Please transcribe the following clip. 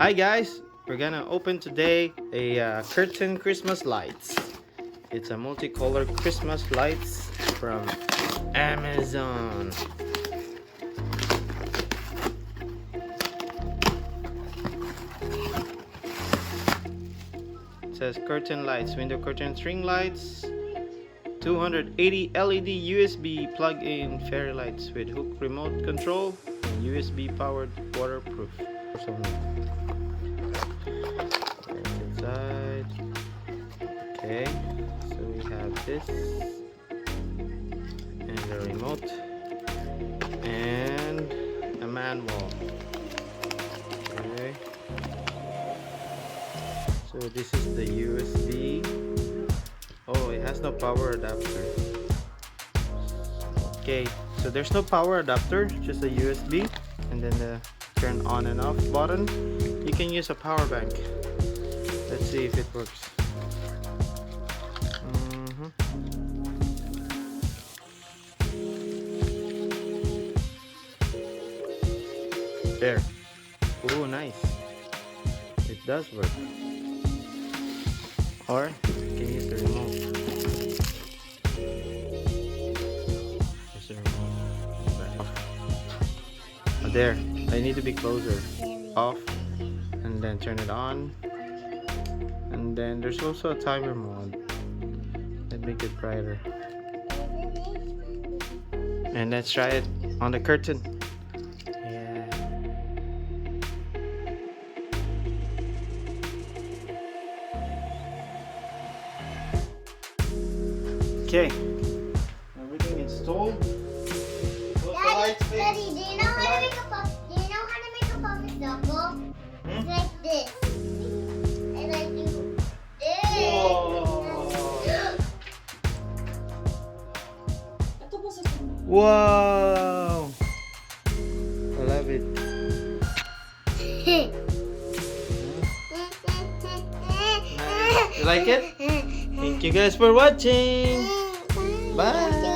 Hi guys, we're gonna open today a curtain Christmas lights. It's a multicolored Christmas lights from Amazon. It says curtain lights, window curtain string lights, 280 LED USB plug-in fairy lights with hook remote control and USB powered waterproof. Inside. Okay, so we have this and the remote and a manual. Okay, so this is the USB. Oh, it has no power adapter. Okay, so there's no power adapter, just a USB and then the turn on and off button. You can use a power bank. Let's see if it works. There. Oh, nice. It does work. Or you can use the remote. There's the remote. Oh, there. I need to be closer. Off. And then turn it on. And then there's also a timer mode. Let's make it brighter. And let's try it on the curtain. Yeah. Okay. Everything installed. Daddy, do you know how to make a puff? Do you know how to make a puppet double? It's like this. And I do this. Whoa! I love it. You like it? Thank you guys for watching. Bye.